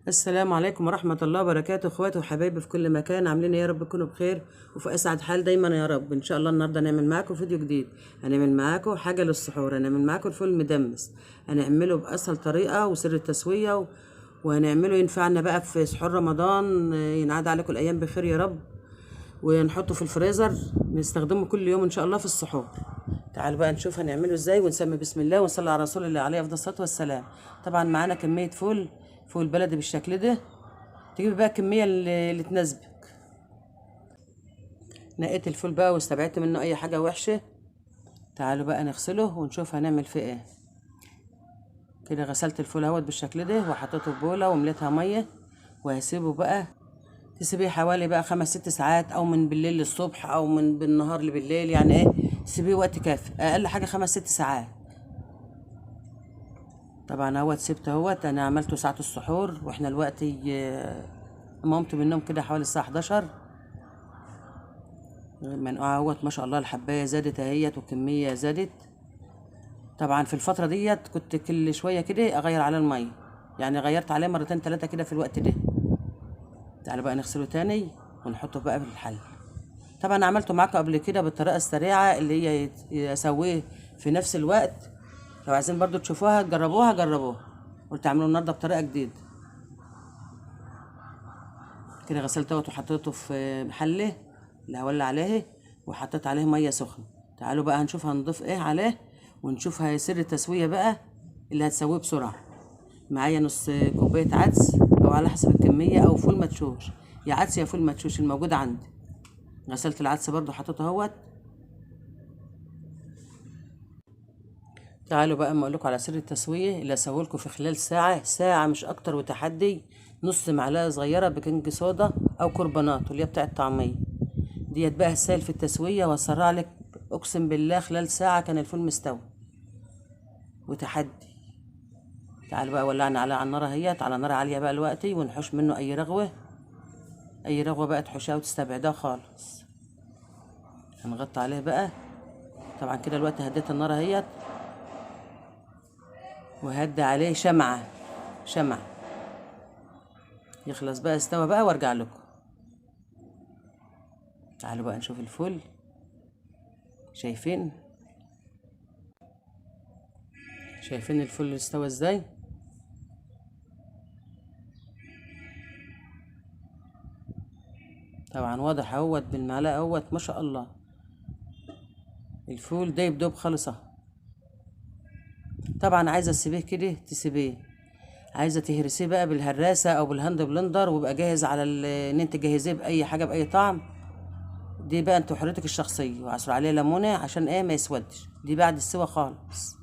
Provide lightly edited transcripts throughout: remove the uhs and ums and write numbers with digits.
السلام عليكم ورحمة الله وبركاته، اخواتي وحبايبي في كل مكان. عاملين ايه؟ يا رب تكونوا بخير وفي اسعد حال دايما يا رب. ان شاء الله النهارده هنعمل معاكم فيديو جديد. هنعمل معاكم حاجة للسحور، هنعمل معاكم الفول المدمس. هنعمله باسهل طريقة وسر التسوية وهنعمله ينفعنا بقى في سحور رمضان. ينعاد عليكم الايام بخير يا رب، ونحطه في الفريزر نستخدمه كل يوم ان شاء الله في السحور. تعالوا بقى نشوف هنعمله ازاي، ونسمي بسم الله ونصلي على رسول الله عليه افضل الصلاه والسلام. طبعا معانا كميه فول بلدي بالشكل ده. تجيبي بقى الكميه اللي تناسبك. نقيت الفول بقى واستبعدت منه اي حاجه وحشه. تعالوا بقى نغسله ونشوف هنعمل فيه ايه. كده غسلت الفول اهوت بالشكل ده وحطيته في بوله ومليتها ميه، وهسيبه بقى. تسيبيه حوالي بقى 5 6 ساعات، او من بالليل للصبح او من بالنهار لبالليل، يعني ايه، تسيبيه وقت كافي، اقل حاجه 5 6 ساعات. طبعا اهوت سبته اهوت. انا عملته ساعه السحور واحنا دلوقتي قمت من النوم كده حوالي الساعه 11. منقوع اهوت ما شاء الله، الحبايه زادت اهيت والكميه زادت. طبعا في الفتره ديت كنت كل شويه كده اغير عليه الميه، يعني غيرت عليه مرتين 3 كده في الوقت ده. تعالوا بقى نغسله تاني ونحطه بقى في الحل. طبعا عملته معاكم قبل كده بالطريقه السريعه اللي هي اسويه في نفس الوقت. لو عايزين برضو تشوفوها جربوها. قلت اعمله النهارده بطريقه جديده. كده غسلته وحطيته في حله اللي هولع عليه، وحطيت عليه ميه سخنه. تعالوا بقى هنشوف هنضيف ايه عليه، ونشوف سر التسويه بقى اللي هتسويه بسرعه. معايا نص كوبايه عدس، او على حسب الكميه، او فول مدشوش، يا عدس يا فول مدشوش الموجود عندي. غسلت العدس برضو حطيته اهوت. تعالوا بقى اما اقول لكم على سر التسويه اللي هسويه لكم في خلال ساعه مش اكتر، وتحدي. نص معلقه صغيره بيكنج صودا او كربونات، واللي هي بتاع الطعميه ديت بقى السائل في التسويه، واسرع لك اقسم بالله خلال ساعه كان الفول مستوي. وتحدي. تعالوا بقى ولعنا على النار اهيت، على نار عاليه بقى دلوقتي، ونحوش منه اي رغوه. اي رغوه بقى تحوشها وتستبعدها خالص. هنغطي عليه بقى. طبعا كده الوقت هديت النار اهيت، وهدي عليه شمعة يخلص بقى، استوى بقى وارجع لكم. تعالوا بقى نشوف الفول. شايفين الفول استوى ازاي؟ طبعا واضح اهوت بالمعلقه اهوت ما شاء الله. الفول دايب دوب خالص اهو. طبعا عايزه تسيبيه كده تسيبيه، عايزه تهرسيه بقى بالهراسه او بالهاند بلندر، ويبقى جاهز على ان انت تجهزيه باي حاجه باي طعم. دي بقى انت وحريتك الشخصيه، وعصر عليه ليمونه عشان ايه ما يسودش. دي بعد السوا خالص.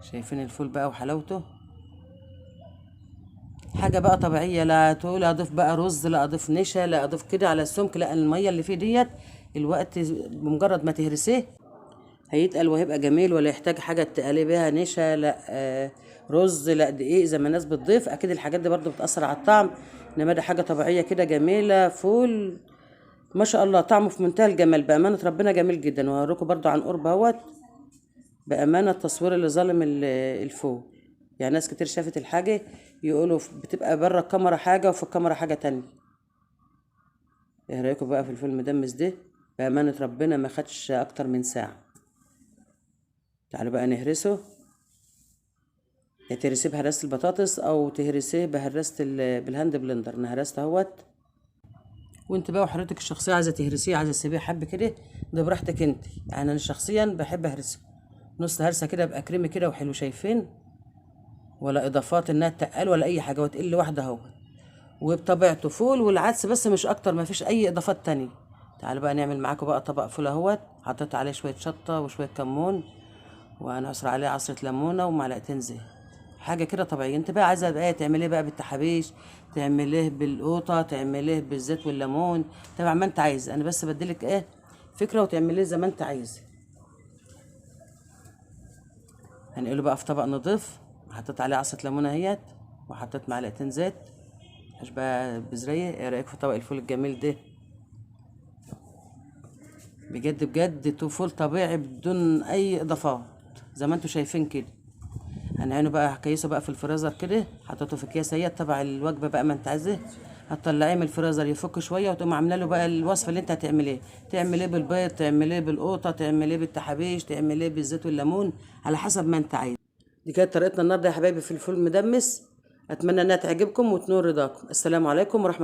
شايفين الفول بقى وحلاوته؟ حاجه بقى طبيعيه، لا تقول اضيف بقى رز، لا اضيف نشا، لا اضيف كده على السمك، لا، الميه اللي فيه ديت الوقت بمجرد ما تهرسيه هيتقل وهيبقى جميل، ولا يحتاج حاجه تقلي بيها نشا، لا رز، لا دقيق زي ما الناس بتضيف. اكيد الحاجات دي برضو بتاثر على الطعم، انما ده حاجه طبيعيه كده جميله. فول ما شاء الله طعمه في منتهى الجمال بامانه ربنا، جميل جدا. وهوريكم برضو عن قرب اهوت بامانه التصوير اللي ظالم الفول. يعني ناس كتير شافت الحاجه يقولوا بتبقى بره الكاميرا حاجه وفي الكاميرا حاجه تانية. ايه رايكم بقى في الفول المدمس ده؟ بامانه ربنا ما خدش اكتر من ساعه. تعالوا بقى نهرسه. يا تهرسيه بهراسة البطاطس او تهرسيه بهراسة بالهاند بلندر. انا هرست اهوت. وانت بقى وحضرتك الشخصيه عايزه تهرسيه عايزه تسيبيه حب كده، ده براحتك انت. يعني انا شخصيا بحب اهرسه نص هرسه كده، يبقى كريمي كده وحلو. شايفين؟ ولا اضافات انها تقل ولا اي حاجه، وتقل واحده اهو. وبطبيعته فول والعدس بس مش اكتر، ما فيش اي اضافات تانية. تعالوا بقى نعمل معاكم بقى طبق فول اهوت. حطيت عليه شويه شطه وشويه كمون، وهنعصر عليه عصره ليمونه ومعلقتين زيت. حاجه كده طبيعيه. انت بقى عايزه بقى تعمليه بقى بالتحابيش، تعمليه بالقوطه، تعمليه بالزيت والليمون، تبع ما انت عايز. انا بس بديلك ايه فكره، وتعمليه زي ما انت عايز. هنقله بقى في طبق نضيف. حطيت عليه عصره ليمونه اهيت، وحطيت معلقتين زيت. مش بقى بزريه. ايه رايك في طبق الفول الجميل ده؟ بجد فول طبيعي بدون اي اضافات زي ما انتوا شايفين كده. هنعينه بقى، هكيسه بقى في الفريزر كده، حطيته في اكياس اهي تبع الوجبه بقى ما انت عايزاه. هتطلعيه من الفريزر يفك شويه، وتقوم عامله له بقى الوصفه اللي انت هتعمليه. تعمليه بالبيض، تعمليه بالقوطه، تعمليه بالتحابيش، تعمليه بالزيت والليمون، على حسب ما انت عايز. دي كانت طريقتنا النهارده يا حبايبي في الفول المدمس. اتمنى انها تعجبكم وتنور رضاكم. السلام عليكم ورحمه